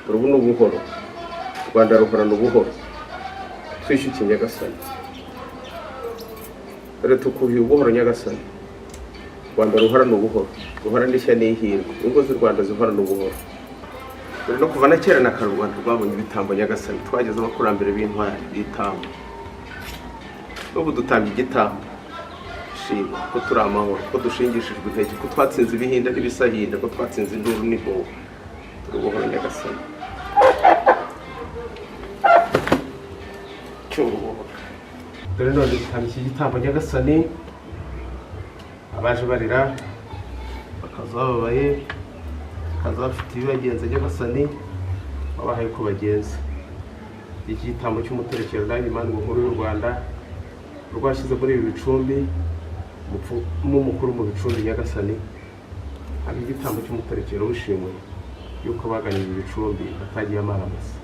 urubu n'ubuhoro Rwanda ruhorana ubuhoro twishyukiye Nyagasani dore tukubiye ubuhoro Nyagasani Rwanda ruhorana ubuhoro ruhorana ishya n'ihirwe ingo z'u Rwanda zihorana ubuhoro dore no kuva na kera na kare u Rwanda rwabonye ibitambo Nyagasani twageze abakurambere b'intwari bitambo n'ubu dutambye igitambo shima ko turi amahoro ko dushingishijwe intege ko twatsinze ibihinda n'ibisahinda ko twatsinze induru n'impuhwe turi ubuhoro Nyagasani dore none dutambye iki gitambo Nyagasani abaje barira bakaza babaye bakaza bafite ibibagenza Nyagasani babahaye ko bagenza iki gitambo cy'umuterekero nayo Imana nkuru y'u Rwanda rwashyize muri ibi bicumbi mukuru mu bicumbi Nyagasani hari igitambo cy'umuterekero wishimwe yuko baganira ibi bicumbi batagiye amaramasa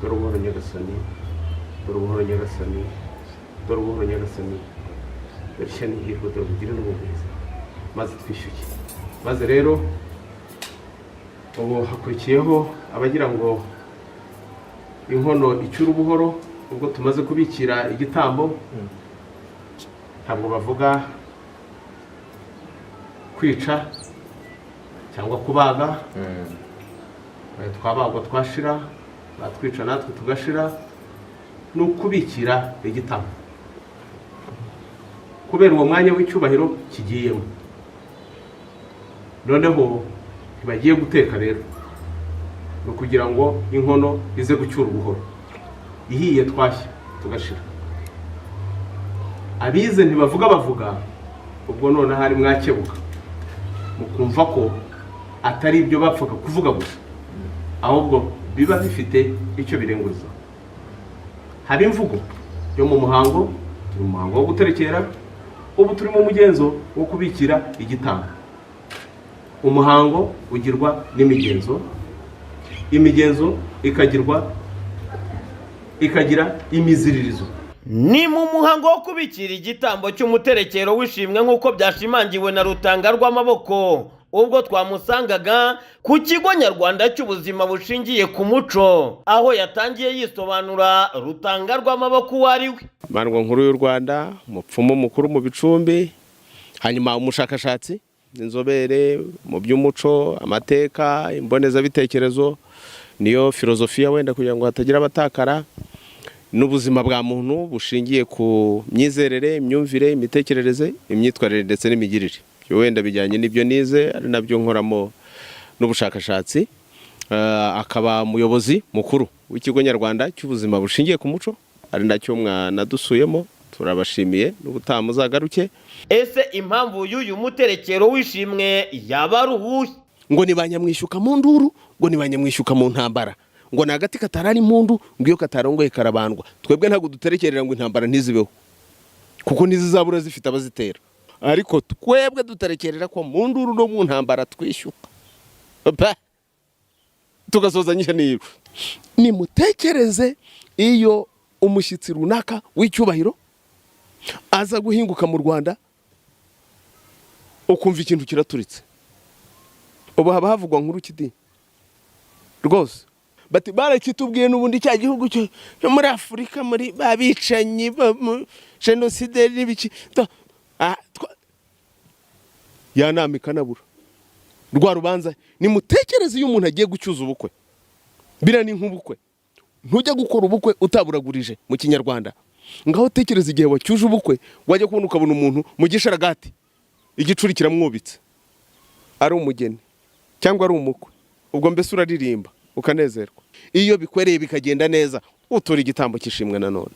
dore ubuhoro Nyagasani dore ubuhoro Nyagasani dore ubuhoro Nyagasani dore ishya n'ihirwe dore ubugire n'ubugwiza maze twishyuke maze rero ubu hakurikiyeho abagira ngo inkono icyura ubuhoro ubwo tumaze kubikira igitambo ntabwo bavuga kwica cyangwa kubaga twabagwa twashira batwica natwe tugashira no kubikira igitambo kubera uwo mwanya w'icyubahiro kigiyemo noneho ntibagiye guteka rero no kugira ngo inkono ize gucyura ubuhoro ihiye twashya tugashira abize ntibavuga bavuga ubwo none hari mwakebuka mukumva ko atari ibyo bapfaga kuvuga gusa ahubwo biba bifite icyo birenguza hari imvugo yo mu muhango turi mu muhango wo guterekera ubu turi mu mugenzo wo kubikira igitambo umuhango ugirwa n'imigenzo imigenzo ikagira imiziririzo ni mu muhango wo kubikira igitambo cy'umuterekero wishimwe nk'uko byashimangiwe na Rutanga rw'amaboko ubwo twamusangaga ku kigo nyarwanda cy'ubuzima bushingiye ku muco aho yatangiye yisobanura Rutanga rw'amaboko uwo ari we Imandwa nkuru y'u Rwanda umupfumu mukuru mu bicumbi hanyuma umushakashatsi inzobere mu by'umuco amateka imbonezabitekerezo niyo filozofiya wenda kugira ngo hatagira abatakara n'ubuzima bwa muntu bushingiye ku myizerere imyumvire imitekerereze imyitwarire ndetse n'imigirire wenda bijyanye n'ibyo nize ari nabyo nkoramo n'ubushakashatsi akaba umuyobozi mukuru w'ikigo nyarwanda cy'ubuzima bushingiye ku muco ari nacyo mwanadusuyemo turabashimiye n'ubutaha muzagaruke ese impamvu y'uyu muterekero wishimwe yaba ari uwuhe ngo nibanyamwishyuka mu nduru ngo nibanyamwishyuka mu ntambara ngo ni agati katarari impundu ngo iyo katarongoye karabandwa twebwe ntabwo duterekerera ngo intambara ntizibeho kuko ntizizabura zifite abazitera ariko twebwe duterekerera ko mu nduru no mu ntambara twishyuka tugasozanyije niba nimutekereze iyo umushyitsi runaka w'icyubahiro aza guhinguka mu Rwanda ukumva ikintu kiraturitse ubu haba havugwa nkuru kidi rwose bati barakitubwiye n'ubundi cya gihugu cyo muri Afurika muri babicanyi genocide n'ibiki yanamika nabura rwa rubanza nimutekereze iyo umuntu agiye gucyuza ubukwe bira ni nk'ubukwe ntujya gukora ubukwe utaburagurije mu kinyarwanda ngaho tekereza igihe wacyuje ubukwe wajya kubona ukabona umuntu mu gisharagati igicuri kiramwubitse ari umugeni cyangwa ari umukwe ubwo mbese uraririmba ukanezerwa iyo bikwereye bikagenda neza utura igitambo kishimwe nanone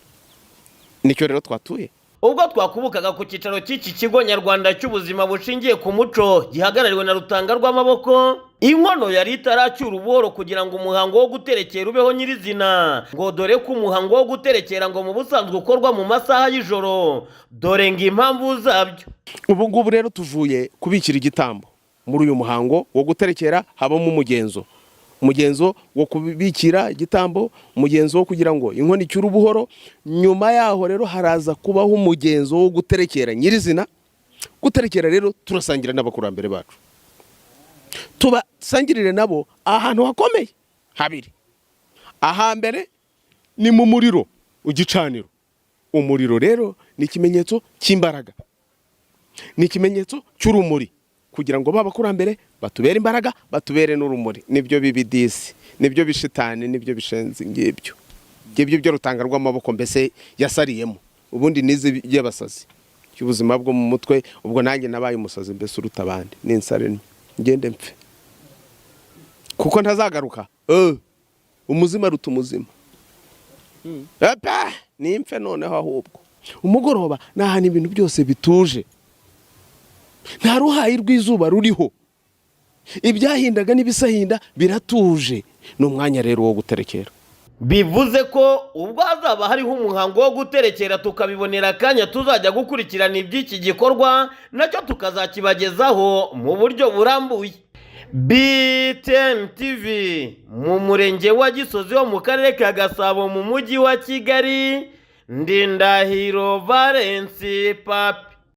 nicyo rero twatuye ubwo twakubukaga ku cyicaro cy'iki kigo nyarwanda cy'ubuzima bushingiye ku muco gihagarariwe na Rutanga rw'amaboko inkono yari itaracyura ubuhoro kugira ngo umuhango wo guterekera ubeho nyirizina ngo dore ko umuhango wo guterekera ngo mu busanzwe ukorwa mu masaha y'ijoro dore ngo impamvu zabyo ubu ngubu rero tuvuye kubikira igitambo muri uyu muhango wo guterekera habamo umugenzo wo kubikira igitambo umugenzo wo kugira ngo inkono icyure ubuhoro nyuma yaho rero haraza kubaho umugenzo wo guterekera nyirizina guterekera rero turasangira n'abakurambere bacu tubasangirire nabo ahantu hakomeye habiri. Ahambere ni mu muriro ugicaniro. Umuriro rero ni ikimenyetso cy'imbaraga, ni ikimenyetso cy'urumuri, kugira ngo babakurambere batubere imbaraga, batubere n'urumuri. Nibyo bibidisi, nibyo bishitani, nibyo bishenzi ngibyo. Ngibyo byo Rutanga rw'amaboko mbese yasariyemo. Ubundi nize y'abasazi cy'ubuzima bwo mu mutwe, ubwo nanjye nabaye umusazi mbese uruta abandi. Ninsare ngende mpfe kuko ntazagaruka. Umuzima ruta umuzima. Ni mpfe noneho ahubwo. Umugoroba nahana ibintu byose bituje, nta ruhayi rw'izuba ruriho, ibyahindaga n'ibisahinda biratuje. Ni umwanya rero wo guterekera. Bivuze ko ubwo hazaba hariho umuhango wo guterekera tukabibonera akanya tuzajya gukurikirana iby'iki gikorwa, nacyo tukazakibagezaho mu buryo burambuye. BTN TV mu murenge wa Gisozi wo mu karere ka Gasabo mu mujyi wa Kigali, Ndindahiro Valence Papi.